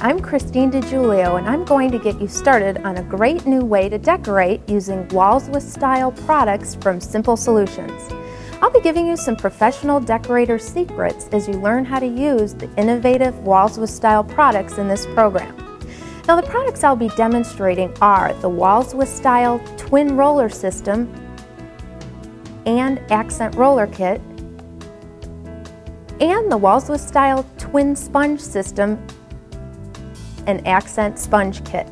I'm Christine DeJulio, and I'm going to get you started on a great new way to decorate using Walls with Style products from Simple Solutions. I'll be giving you some professional decorator secrets as you learn how to use the innovative Walls with Style products in this program. Now, the products I'll be demonstrating are the Walls with Style Twin Roller System and Accent Roller Kit, and the Walls with Style Twin Sponge System and Accent Sponge Kit.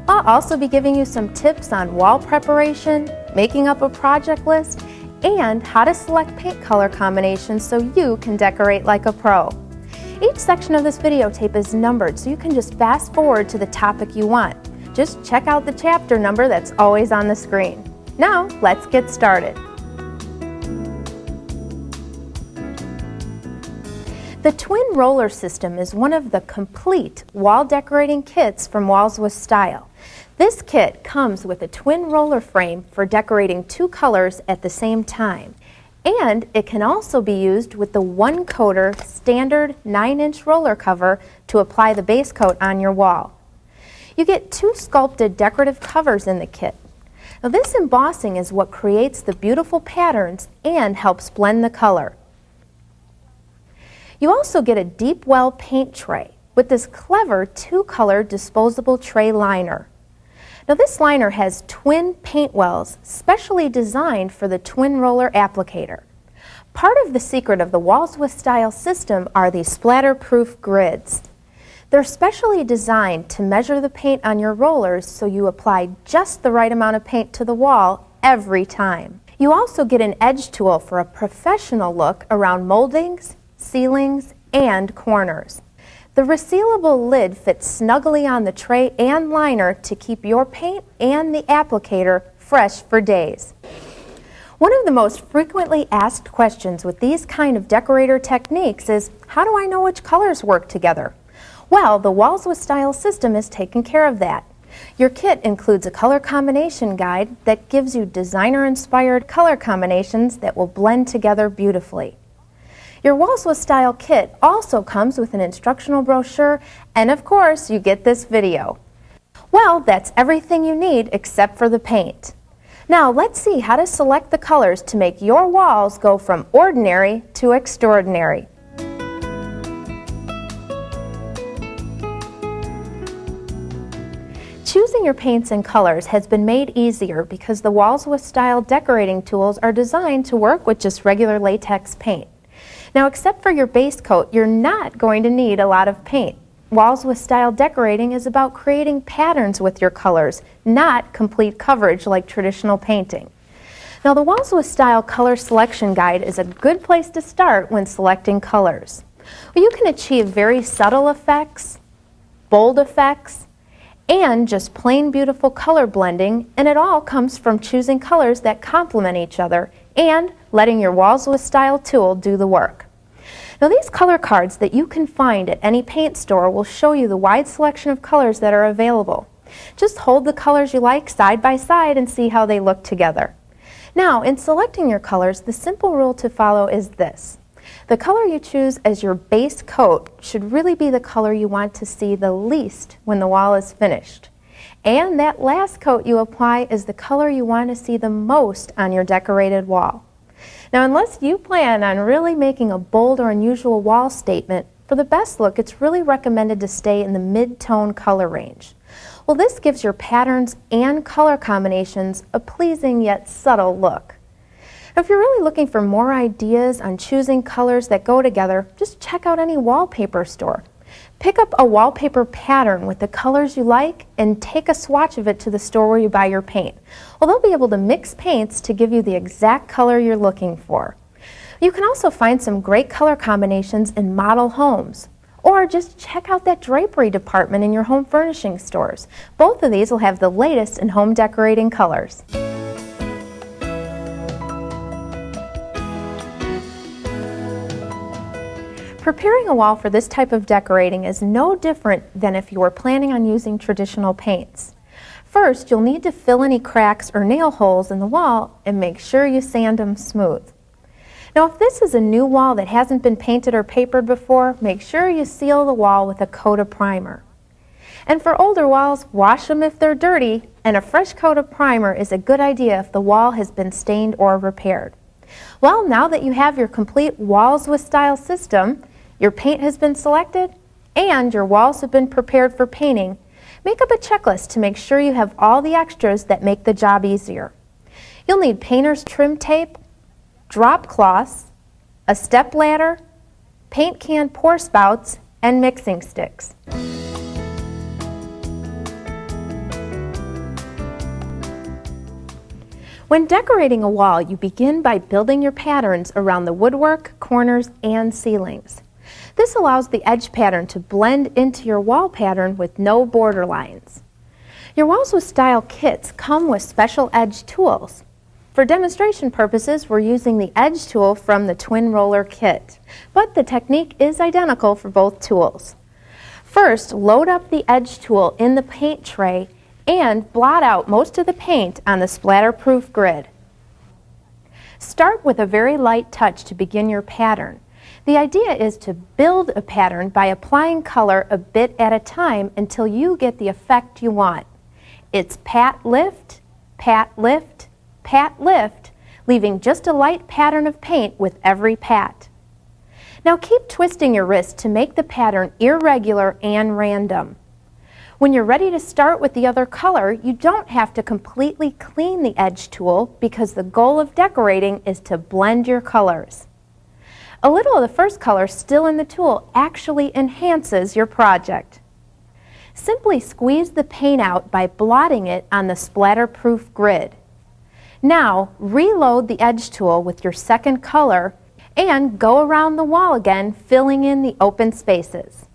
I'll also be giving you some tips on wall preparation, making up a project list, and how to select paint color combinations so you can decorate like a pro. Each section of this videotape is numbered, so you can just fast forward to the topic you want. Just check out the chapter number that's always on the screen. Now, let's get started. The Twin Roller System is one of the complete wall decorating kits from Walls with Style. This kit comes with a twin roller frame for decorating two colors at the same time. And it can also be used with the one-coater standard 9-inch roller cover to apply the base coat on your wall. You get two sculpted decorative covers in the kit. Now, this embossing is what creates the beautiful patterns and helps blend the color. You also get a deep well paint tray with this clever two-color disposable tray liner. Now, this liner has twin paint wells specially designed for the twin roller applicator. Part of the secret of the Walls with Style system are these splatter-proof grids. They're specially designed to measure the paint on your rollers so you apply just the right amount of paint to the wall every time. You also get an edge tool for a professional look around moldings, ceilings, and corners. The resealable lid fits snugly on the tray and liner to keep your paint and the applicator fresh for days. One of the most frequently asked questions with these kind of decorator techniques is, how do I know which colors work together? Well, the Walls with Style system is taking care of that. Your kit includes a color combination guide that gives you designer-inspired color combinations that will blend together beautifully. Your Walls with Style kit also comes with an instructional brochure, and of course, you get this video. Well, that's everything you need except for the paint. Now, let's see how to select the colors to make your walls go from ordinary to extraordinary. Choosing your paints and colors has been made easier because the Walls with Style decorating tools are designed to work with just regular latex paint. Now, except for your base coat, you're not going to need a lot of paint. Walls with Style decorating is about creating patterns with your colors, not complete coverage like traditional painting. Now, the Walls with Style color selection guide is a good place to start when selecting colors. Well, you can achieve very subtle effects, bold effects, and just plain beautiful color blending, and it all comes from choosing colors that complement each other and letting your Walls with Style tool do the work. Now, these color cards that you can find at any paint store will show you the wide selection of colors that are available. Just hold the colors you like side by side and see how they look together. Now, in selecting your colors, the simple rule to follow is this. The color you choose as your base coat should really be the color you want to see the least when the wall is finished. And that last coat you apply is the color you want to see the most on your decorated wall. Now, unless you plan on really making a bold or unusual wall statement, for the best look, it's really recommended to stay in the mid-tone color range. Well, this gives your patterns and color combinations a pleasing yet subtle look. Now, if you're really looking for more ideas on choosing colors that go together, just check out any wallpaper store. Pick up a wallpaper pattern with the colors you like and take a swatch of it to the store where you buy your paint. Well, they'll be able to mix paints to give you the exact color you're looking for. You can also find some great color combinations in model homes. Or just check out that drapery department in your home furnishing stores. Both of these will have the latest in home decorating colors. Preparing a wall for this type of decorating is no different than if you were planning on using traditional paints. First, you'll need to fill any cracks or nail holes in the wall and make sure you sand them smooth. Now, if this is a new wall that hasn't been painted or papered before, make sure you seal the wall with a coat of primer. And for older walls, wash them if they're dirty, and a fresh coat of primer is a good idea if the wall has been stained or repaired. Well, now that you have your complete Walls with Style system, your paint has been selected, and your walls have been prepared for painting, make up a checklist to make sure you have all the extras that make the job easier. You'll need painter's trim tape, drop cloths, a step ladder, paint can pour spouts, and mixing sticks. When decorating a wall, you begin by building your patterns around the woodwork, corners, and ceilings. This allows the edge pattern to blend into your wall pattern with no border lines. Your Walls with Style kits come with special edge tools. For demonstration purposes, we're using the edge tool from the twin roller kit, but the technique is identical for both tools. First, load up the edge tool in the paint tray and blot out most of the paint on the splatter-proof grid. Start with a very light touch to begin your pattern. The idea is to build a pattern by applying color a bit at a time until you get the effect you want. It's pat, lift, pat, lift, pat, lift, leaving just a light pattern of paint with every pat. Now keep twisting your wrist to make the pattern irregular and random. When you're ready to start with the other color, you don't have to completely clean the edge tool because the goal of decorating is to blend your colors. A little of the first color still in the tool actually enhances your project. Simply squeeze the paint out by blotting it on the splatter-proof grid. Now, reload the edge tool with your second color and go around the wall again, filling in the open spaces.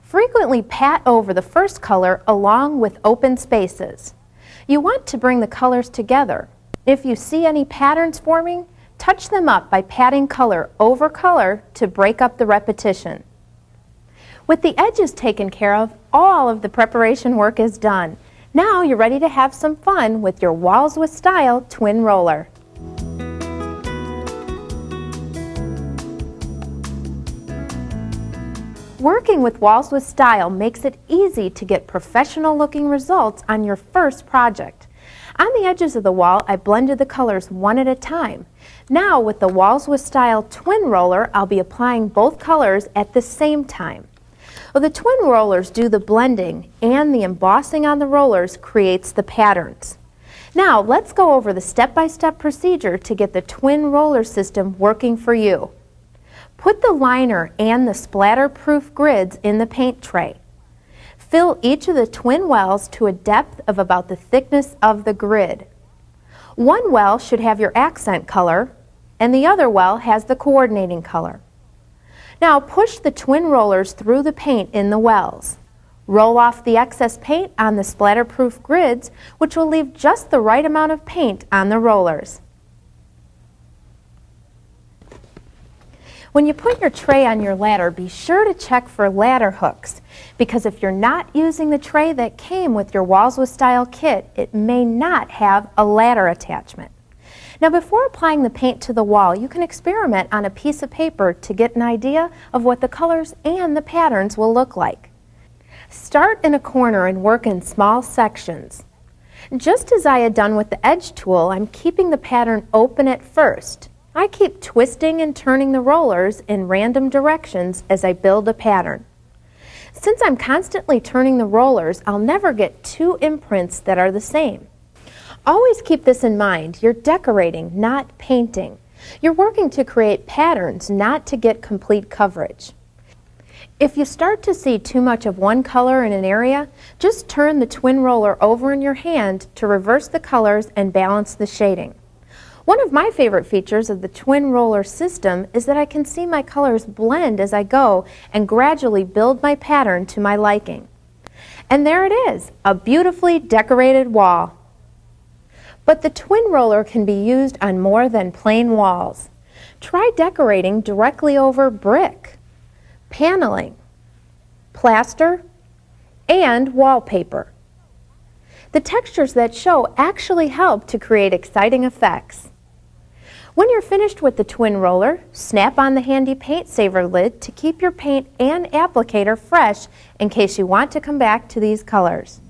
Frequently pat over the first color along with open spaces. You want to bring the colors together. If you see any patterns forming, touch them up by patting color over color to break up the repetition. With the edges taken care of, all of the preparation work is done. Now you're ready to have some fun with your Walls with Style twin roller. Working with Walls with Style makes it easy to get professional looking results on your first project. On the edges of the wall, I blended the colors one at a time. Now with the Walls with Style twin roller, I'll be applying both colors at the same time. Well, the twin rollers do the blending, and the embossing on the rollers creates the patterns. Now let's go over the step-by-step procedure to get the twin roller system working for you. Put the liner and the splatter-proof grids in the paint tray. Fill each of the twin wells to a depth of about the thickness of the grid. One well should have your accent color, and the other well has the coordinating color. Now push the twin rollers through the paint in the wells. Roll off the excess paint on the splatter-proof grids, which will leave just the right amount of paint on the rollers. When you put your tray on your ladder, be sure to check for ladder hooks, because if you're not using the tray that came with your Walls with Style kit, it may not have a ladder attachment. Now before applying the paint to the wall, you can experiment on a piece of paper to get an idea of what the colors and the patterns will look like. Start in a corner and work in small sections. Just as I had done with the edge tool, I'm keeping the pattern open at first. I keep twisting and turning the rollers in random directions as I build a pattern. Since I'm constantly turning the rollers, I'll never get two imprints that are the same. Always keep this in mind. You're decorating, not painting. You're working to create patterns, not to get complete coverage. If you start to see too much of one color in an area, just turn the twin roller over in your hand to reverse the colors and balance the shading. One of my favorite features of the twin roller system is that I can see my colors blend as I go and gradually build my pattern to my liking. And there it is, a beautifully decorated wall. But the twin roller can be used on more than plain walls. Try decorating directly over brick, paneling, plaster, and wallpaper. The textures that show actually help to create exciting effects. When you're finished with the twin roller, snap on the handy paint saver lid to keep your paint and applicator fresh in case you want to come back to these colors.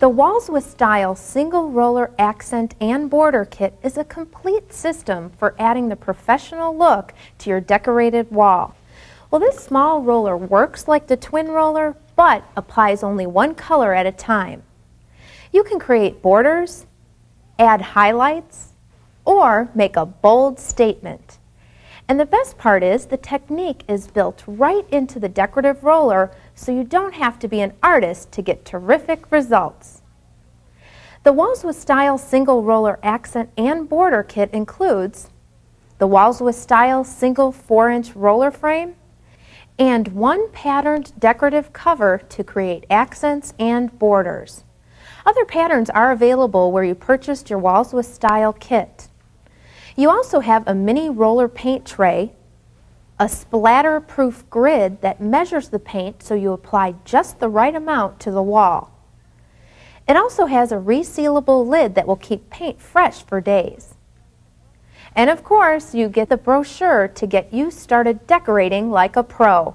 The Walls with Style Single Roller Accent and Border Kit is a complete system for adding the professional look to your decorated wall. Well, this small roller works like the twin roller, but applies only one color at a time. You can create borders, add highlights, or make a bold statement. And the best part is the technique is built right into the decorative roller, so you don't have to be an artist to get terrific results. The Walls with Style Single Roller Accent and Border Kit includes the Walls with Style Single 4-inch Roller Frame and one patterned decorative cover to create accents and borders. Other patterns are available where you purchased your Walls with Style kit. You also have a mini roller paint tray, a splatter-proof grid that measures the paint so you apply just the right amount to the wall. It also has a resealable lid that will keep paint fresh for days. And of course, you get the brochure to get you started decorating like a pro.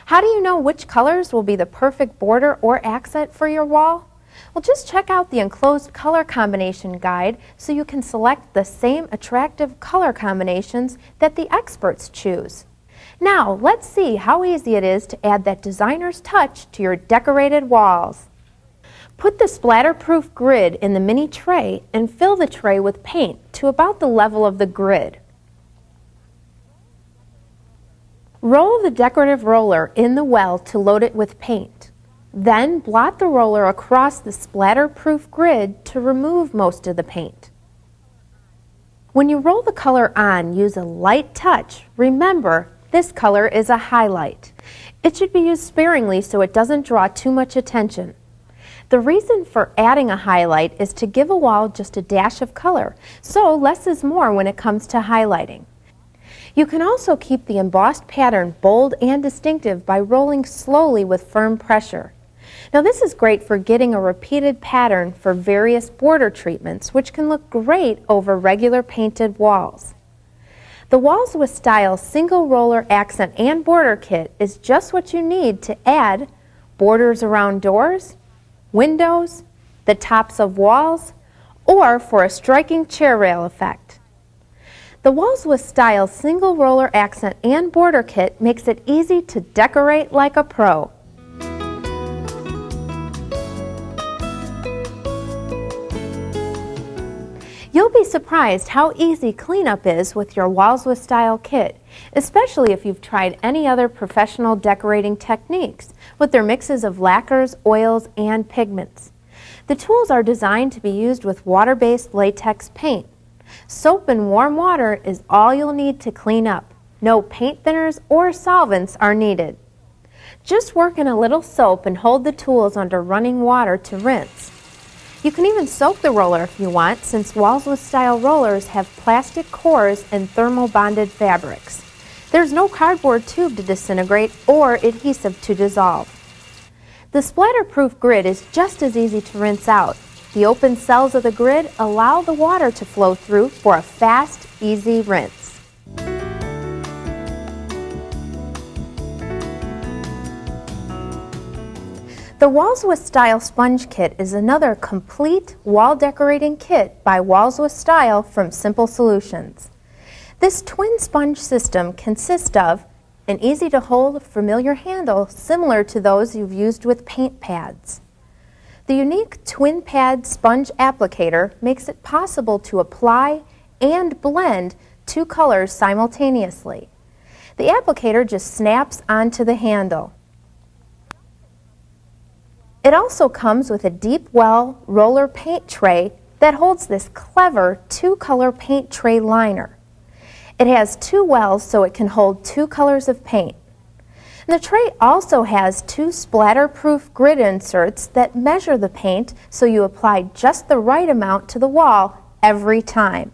How do you know which colors will be the perfect border or accent for your wall? Well, just check out the enclosed color combination guide so you can select the same attractive color combinations that the experts choose. Now, let's see how easy it is to add that designer's touch to your decorated walls. Put the splatter-proof grid in the mini tray and fill the tray with paint to about the level of the grid. Roll the decorative roller in the well to load it with paint. Then blot the roller across the splatter-proof grid to remove most of the paint. When you roll the color on, use a light touch. Remember, this color is a highlight. It should be used sparingly so it doesn't draw too much attention. The reason for adding a highlight is to give a wall just a dash of color, so less is more when it comes to highlighting. You can also keep the embossed pattern bold and distinctive by rolling slowly with firm pressure. Now this is great for getting a repeated pattern for various border treatments, which can look great over regular painted walls. The Walls with Style Single Roller Accent and Border Kit is just what you need to add borders around doors, windows, the tops of walls, or for a striking chair rail effect. The Walls with Style Single Roller Accent and Border Kit makes it easy to decorate like a pro. You'll be surprised how easy cleanup is with your Walls with Style kit, especially if you've tried any other professional decorating techniques with their mixes of lacquers, oils, and pigments. The tools are designed to be used with water-based latex paint. Soap and warm water is all you'll need to clean up. No paint thinners or solvents are needed. Just work in a little soap and hold the tools under running water to rinse. You can even soak the roller if you want, since Walls with Style rollers have plastic cores and thermal bonded fabrics. There's no cardboard tube to disintegrate or adhesive to dissolve. The splatter-proof grid is just as easy to rinse out. The open cells of the grid allow the water to flow through for a fast, easy rinse. The Walls with Style Sponge Kit is another complete wall decorating kit by Walls with Style from Simple Solutions. This twin sponge system consists of an easy-to-hold, familiar handle similar to those you've used with paint pads. The unique twin pad sponge applicator makes it possible to apply and blend two colors simultaneously. The applicator just snaps onto the handle. It also comes with a deep well roller paint tray that holds this clever two-color paint tray liner. It has two wells so it can hold two colors of paint. And the tray also has two splatter-proof grid inserts that measure the paint so you apply just the right amount to the wall every time.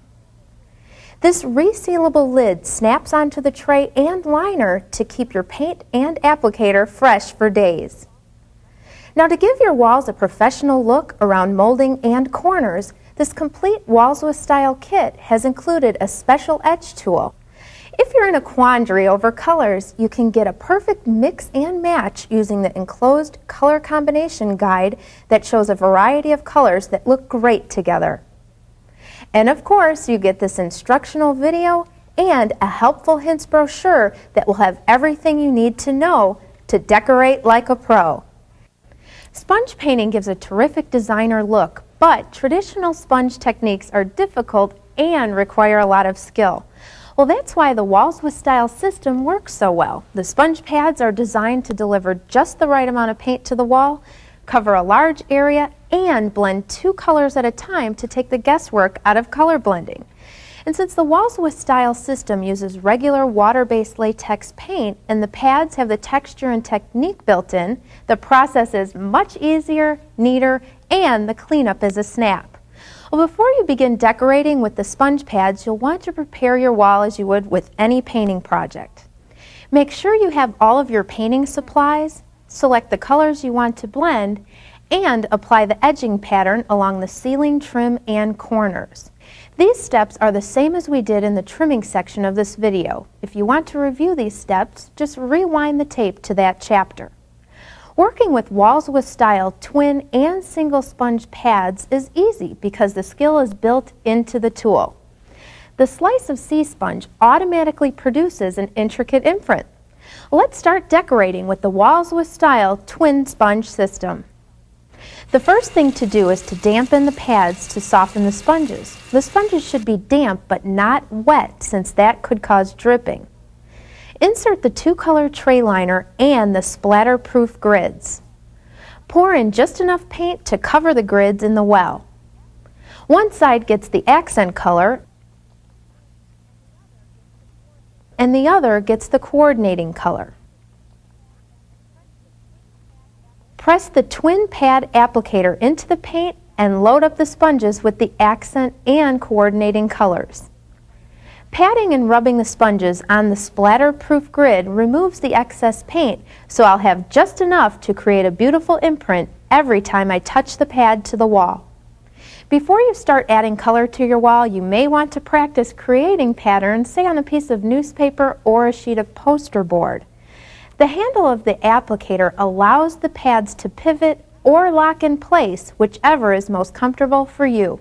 This resealable lid snaps onto the tray and liner to keep your paint and applicator fresh for days. Now, to give your walls a professional look around molding and corners, this complete Walls with Style kit has included a special edge tool. If you're in a quandary over colors, you can get a perfect mix and match using the enclosed color combination guide that shows a variety of colors that look great together. And of course, you get this instructional video and a helpful hints brochure that will have everything you need to know to decorate like a pro. Sponge painting gives a terrific designer look, but traditional sponge techniques are difficult and require a lot of skill. Well, that's why the Walls with Style system works so well. The sponge pads are designed to deliver just the right amount of paint to the wall, cover a large area, and blend 2 colors at a time to take the guesswork out of color blending. And since the Walls with Style system uses regular water-based latex paint and the pads have the texture and technique built in, the process is much easier, neater, and the cleanup is a snap. Well, before you begin decorating with the sponge pads, you'll want to prepare your wall as you would with any painting project. Make sure you have all of your painting supplies, select the colors you want to blend, and apply the edging pattern along the ceiling trim and corners. These steps are the same as we did in the trimming section of this video. If you want to review these steps, just rewind the tape to that chapter. Working with Walls with Style twin and single sponge pads is easy because the skill is built into the tool. The slice of sea sponge automatically produces an intricate imprint. Let's start decorating with the Walls with Style twin sponge system. The first thing to do is to dampen the pads to soften the sponges. The sponges should be damp but not wet, since that could cause dripping. Insert the 2-color tray liner and the splatter-proof grids. Pour in just enough paint to cover the grids in the well. One side gets the accent color and the other gets the coordinating color. Press the twin pad applicator into the paint and load up the sponges with the accent and coordinating colors. Patting and rubbing the sponges on the splatter-proof grid removes the excess paint, so I'll have just enough to create a beautiful imprint every time I touch the pad to the wall. Before you start adding color to your wall, you may want to practice creating patterns, say on a piece of newspaper or a sheet of poster board. The handle of the applicator allows the pads to pivot or lock in place, whichever is most comfortable for you.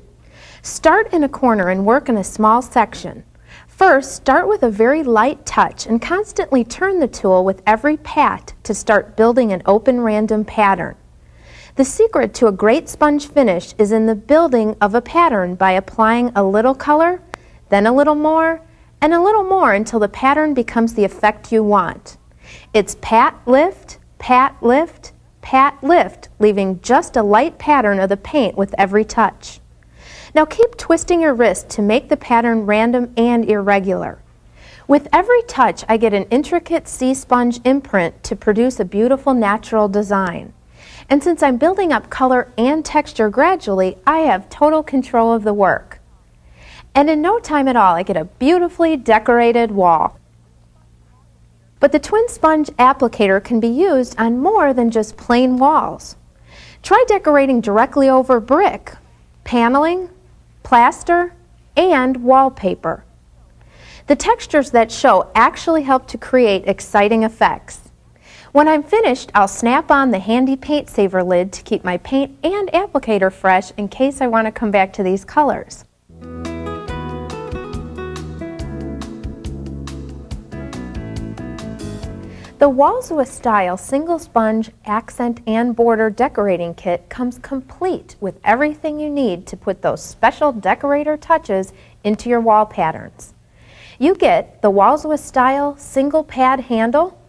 Start in a corner and work in a small section. First, start with a very light touch and constantly turn the tool with every pat to start building an open random pattern. The secret to a great sponge finish is in the building of a pattern by applying a little color, then a little more, and a little more until the pattern becomes the effect you want. It's pat, lift, leaving just a light pattern of the paint with every touch. Now keep twisting your wrist to make the pattern random and irregular. With every touch, I get an intricate sea sponge imprint to produce a beautiful natural design. And since I'm building up color and texture gradually, I have total control of the work. And in no time at all, I get a beautifully decorated wall. But the twin sponge applicator can be used on more than just plain walls. Try decorating directly over brick, paneling, plaster, and wallpaper. The textures that show actually help to create exciting effects. When I'm finished, I'll snap on the handy paint saver lid to keep my paint and applicator fresh in case I want to come back to these colors. The Walls with Style single sponge, accent, and border decorating kit comes complete with everything you need to put those special decorator touches into your wall patterns. You get the Walls with Style single pad handle,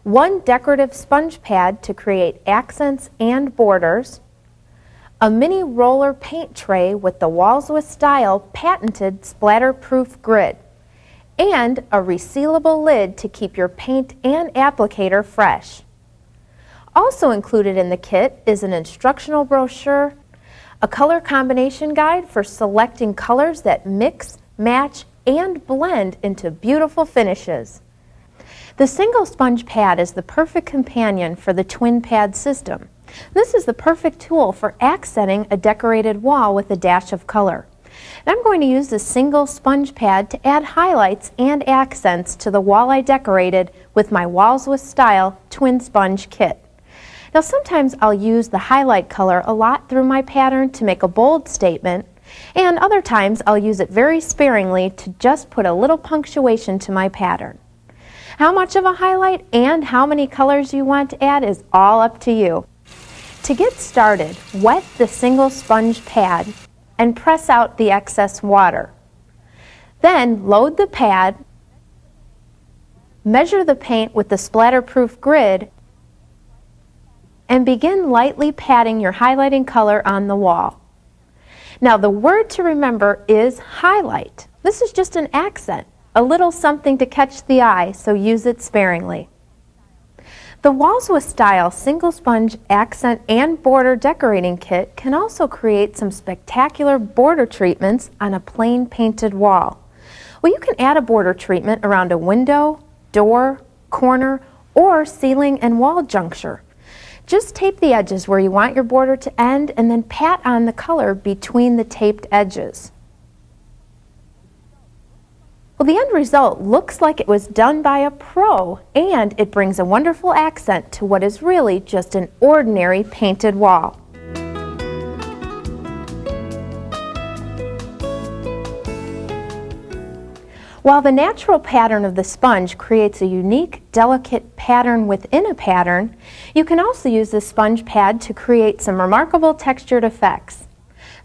one decorative sponge pad to create accents and borders, a mini roller paint tray with the Walls with Style patented splatter-proof grid, and a resealable lid to keep your paint and applicator fresh. Also included in the kit is an instructional brochure, a color combination guide for selecting colors that mix, match, and blend into beautiful finishes. The single sponge pad is the perfect companion for the twin pad system. This is the perfect tool for accenting a decorated wall with a dash of color. And I'm going to use the single sponge pad to add highlights and accents to the wall I decorated with my Walls with Style twin sponge kit. Now sometimes I'll use the highlight color a lot through my pattern to make a bold statement, and other times I'll use it very sparingly to just put a little punctuation to my pattern. How much of a highlight and how many colors you want to add is all up to you. To get started, wet the single sponge pad and press out the excess water. Then load the pad, measure the paint with the splatterproof grid, and begin lightly patting your highlighting color on the wall. Now the word to remember is highlight. This is just an accent, a little something to catch the eye, so use it sparingly. The Walls with Style single sponge accent and border decorating kit can also create some spectacular border treatments on a plain painted wall. Well, you can add a border treatment around a window, door, corner, or ceiling and wall juncture. Just tape the edges where you want your border to end and then pat on the color between the taped edges. Well, the end result looks like it was done by a pro, and it brings a wonderful accent to what is really just an ordinary painted wall. While the natural pattern of the sponge creates a unique, delicate pattern within a pattern, you can also use the sponge pad to create some remarkable textured effects.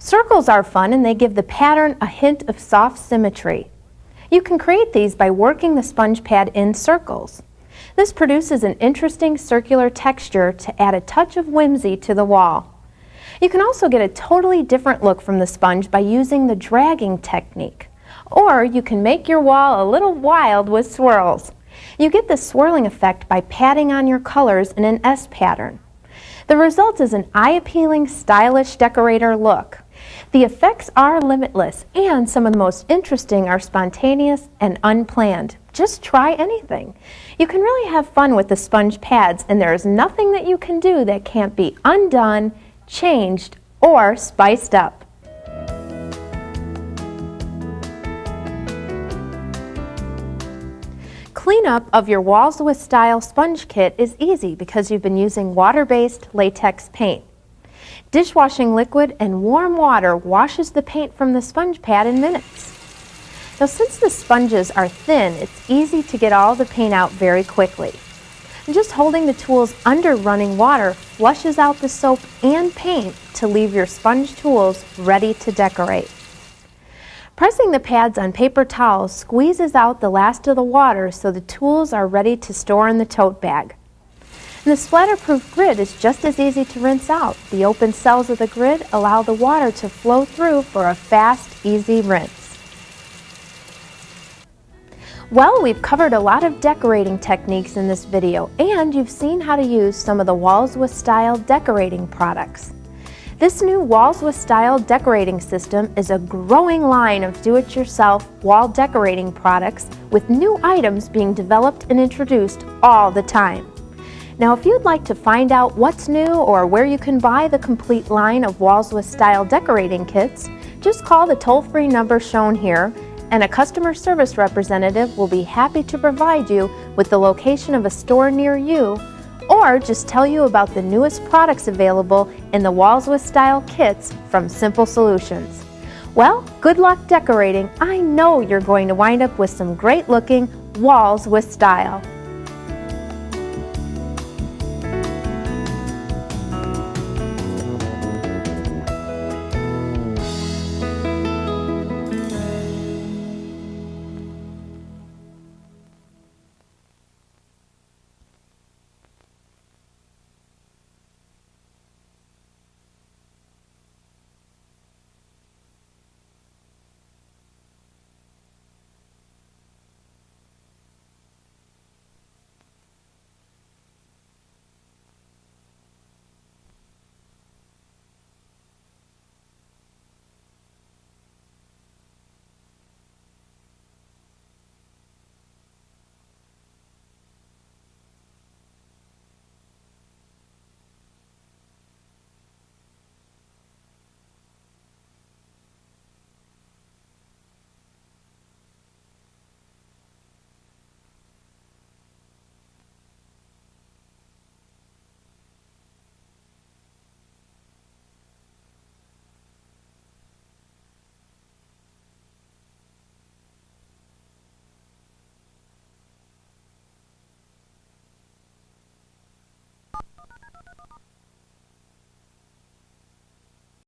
Circles are fun, and they give the pattern a hint of soft symmetry. You can create these by working the sponge pad in circles. This produces an interesting circular texture to add a touch of whimsy to the wall. You can also get a totally different look from the sponge by using the dragging technique. Or you can make your wall a little wild with swirls. You get the swirling effect by patting on your colors in an S pattern. The result is an eye-appealing, stylish decorator look. The effects are limitless, and some of the most interesting are spontaneous and unplanned. Just try anything. You can really have fun with the sponge pads, and there is nothing that you can do that can't be undone, changed, or spiced up. Cleanup of your Walls with Style sponge kit is easy because you've been using water-based latex paint. Dishwashing liquid and warm water washes the paint from the sponge pad in minutes. Now, since the sponges are thin, it's easy to get all the paint out very quickly. And just holding the tools under running water flushes out the soap and paint to leave your sponge tools ready to decorate. Pressing the pads on paper towels squeezes out the last of the water so the tools are ready to store in the tote bag. And the splatterproof grid is just as easy to rinse out. The open cells of the grid allow the water to flow through for a fast, easy rinse. Well, we've covered a lot of decorating techniques in this video, and you've seen how to use some of the Walls with Style decorating products. This new Walls with Style decorating system is a growing line of do-it-yourself wall decorating products with new items being developed and introduced all the time. Now, if you'd like to find out what's new or where you can buy the complete line of Walls with Style decorating kits, just call the toll-free number shown here, and a customer service representative will be happy to provide you with the location of a store near you, or just tell you about the newest products available in the Walls with Style kits from Simple Solutions. Well, good luck decorating. I know you're going to wind up with some great-looking Walls with Style.